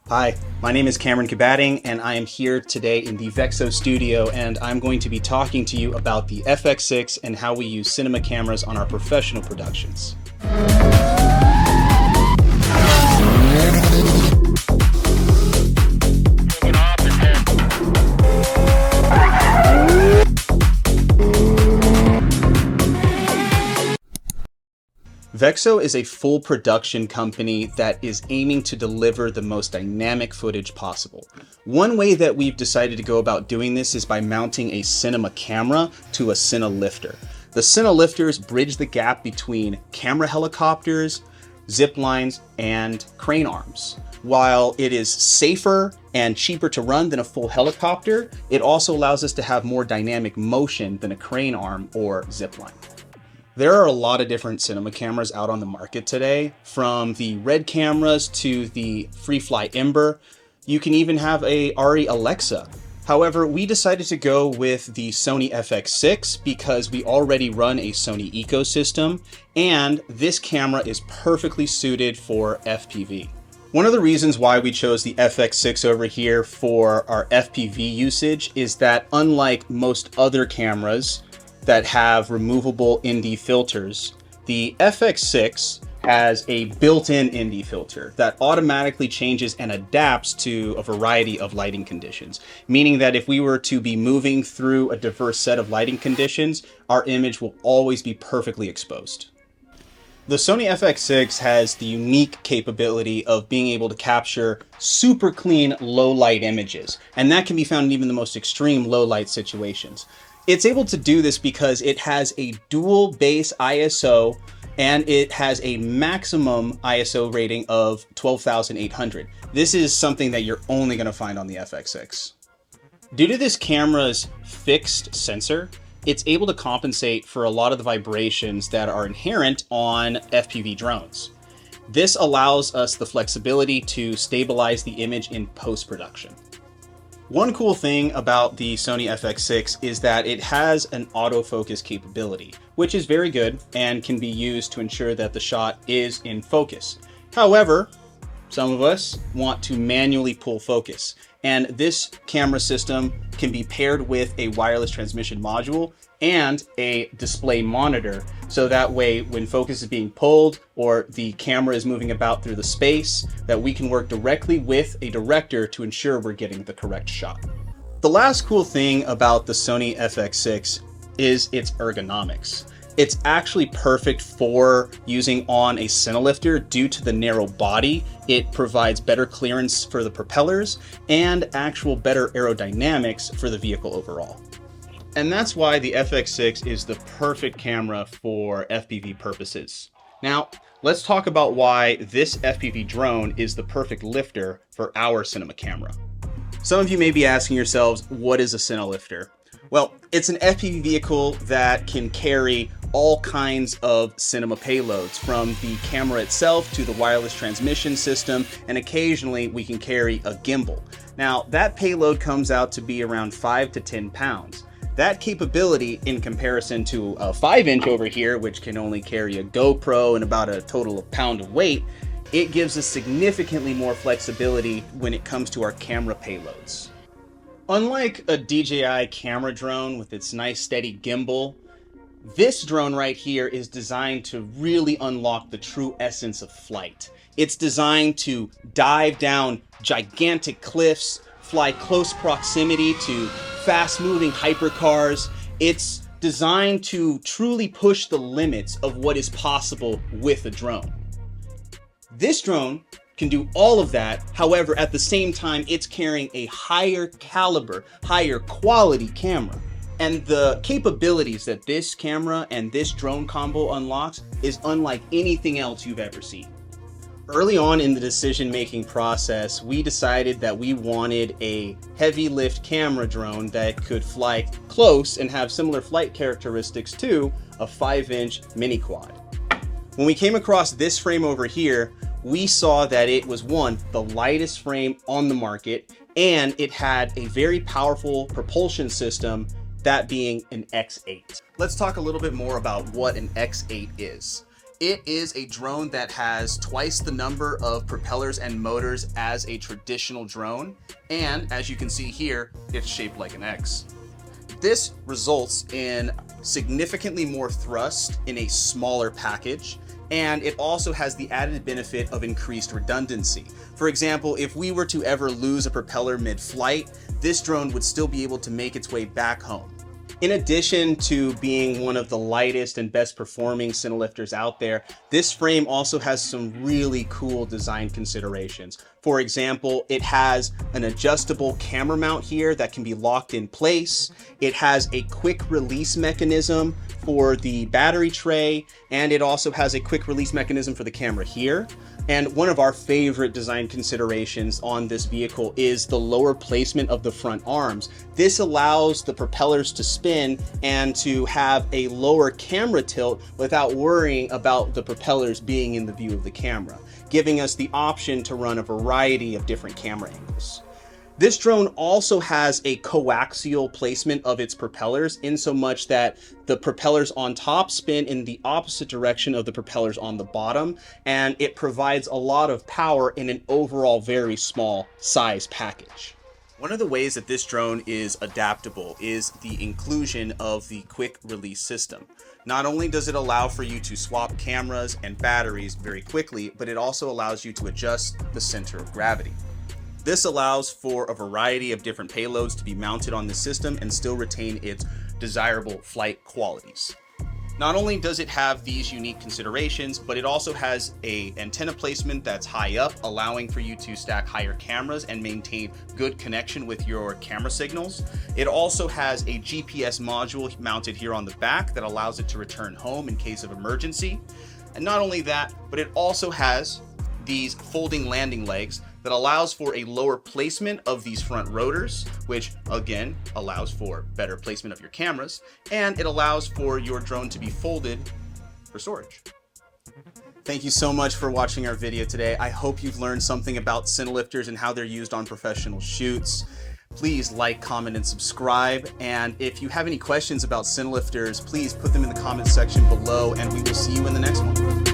Hi, my name is Cameron Kabatting, and I am here today in the Vexo studio, and I'm going to be talking to you about the FX6 and how we use cinema cameras on our professional productions. Vexo is a full production company that is aiming to deliver the most dynamic footage possible. One way that we've decided to go about doing this is by mounting a cinema camera to a Cinelifter. The Cinelifters bridge the gap between camera helicopters, zip lines, and crane arms. While it is safer and cheaper to run than a full helicopter, it also allows us to have more dynamic motion than a crane arm or zip line. There are a lot of different cinema cameras out on the market today, from the Red cameras to the FreeFly Ember. You can even have a ARRI Alexa. However, we decided to go with the Sony FX6 because we already run a Sony ecosystem, and this camera is perfectly suited for FPV. One of the reasons why we chose the FX6 over here for our FPV usage is that, unlike most other cameras that have removable ND filters, the FX6 has a built-in ND filter that automatically changes and adapts to a variety of lighting conditions, meaning that if we were to be moving through a diverse set of lighting conditions, our image will always be perfectly exposed. The Sony FX6 has the unique capability of being able to capture super clean low light images, and that can be found in even the most extreme low light situations. It's able to do this because it has a dual base ISO and it has a maximum ISO rating of 12,800. This is something that you're only going to find on the FX6. Due to this camera's fixed sensor, it's able to compensate for a lot of the vibrations that are inherent on FPV drones. This allows us the flexibility to stabilize the image in post-production. One cool thing about the Sony FX6 is that it has an autofocus capability, which is very good and can be used to ensure that the shot is in focus. However, some of us want to manually pull focus, and this camera system can be paired with a wireless transmission module and a display monitor, so that way when focus is being pulled or the camera is moving about through the space, that we can work directly with a director to ensure we're getting the correct shot. The last cool thing about the Sony FX6 is its ergonomics. It's actually perfect for using on a Cinelifter due to the narrow body. It provides better clearance for the propellers and actual better aerodynamics for the vehicle overall. And that's why the FX6 is the perfect camera for FPV purposes. Now, let's talk about why this FPV drone is the perfect lifter for our cinema camera. Some of you may be asking yourselves, what is a Cinelifter? Well, it's an FPV vehicle that can carry all kinds of cinema payloads, from the camera itself to the wireless transmission system, and occasionally we can carry a gimbal. Now, that payload comes out to be around 5 to 10 pounds. That capability, in comparison to a 5-inch over here, which can only carry a GoPro and about a total of pound of weight, it gives us significantly more flexibility when it comes to our camera payloads. Unlike a DJI camera drone with its nice steady gimbal, this drone right here is designed to really unlock the true essence of flight. It's designed to dive down gigantic cliffs, fly close proximity to fast-moving hypercars. It's designed to truly push the limits of what is possible with a drone. This drone can do all of that. However, at the same time, it's carrying a higher caliber, higher quality camera. And the capabilities that this camera and this drone combo unlocks is unlike anything else you've ever seen. Early on in the decision-making process, we decided that we wanted a heavy lift camera drone that could fly close and have similar flight characteristics to a 5-inch mini quad. When we came across this frame over here, we saw that it was, one, the lightest frame on the market, and it had a very powerful propulsion system, that being an X8. Let's talk a little bit more about what an X8 is. It is a drone that has twice the number of propellers and motors as a traditional drone, and as you can see here, it's shaped like an X. This results in significantly more thrust in a smaller package, and it also has the added benefit of increased redundancy. For example, if we were to ever lose a propeller mid-flight, this drone would still be able to make its way back home. In addition to being one of the lightest and best performing Cinelifters out there, this frame also has some really cool design considerations. For example, it has an adjustable camera mount here that can be locked in place. It has a quick release mechanism for the battery tray, and it also has a quick release mechanism for the camera here. And one of our favorite design considerations on this vehicle is the lower placement of the front arms. This allows the propellers to spin and to have a lower camera tilt without worrying about the propellers being in the view of the camera, giving us the option to run a variety of different camera angles. This drone also has a coaxial placement of its propellers, in so much that the propellers on top spin in the opposite direction of the propellers on the bottom, and it provides a lot of power in an overall very small size package. One of the ways that this drone is adaptable is the inclusion of the quick release system. Not only does it allow for you to swap cameras and batteries very quickly, but it also allows you to adjust the center of gravity. This allows for a variety of different payloads to be mounted on the system and still retain its desirable flight qualities. Not only does it have these unique considerations, but it also has an antenna placement that's high up, allowing for you to stack higher cameras and maintain good connection with your camera signals. It also has a GPS module mounted here on the back that allows it to return home in case of emergency. And not only that, but it also has these folding landing legs that allows for a lower placement of these front rotors, which again allows for better placement of your cameras, and it allows for your drone to be folded for storage. Thank you so much for watching our video today. I hope you've learned something about Cinelifters and how they're used on professional shoots. Please like, comment, and subscribe. And if you have any questions about Cinelifters, please put them in the comments section below, and we will see you in the next one.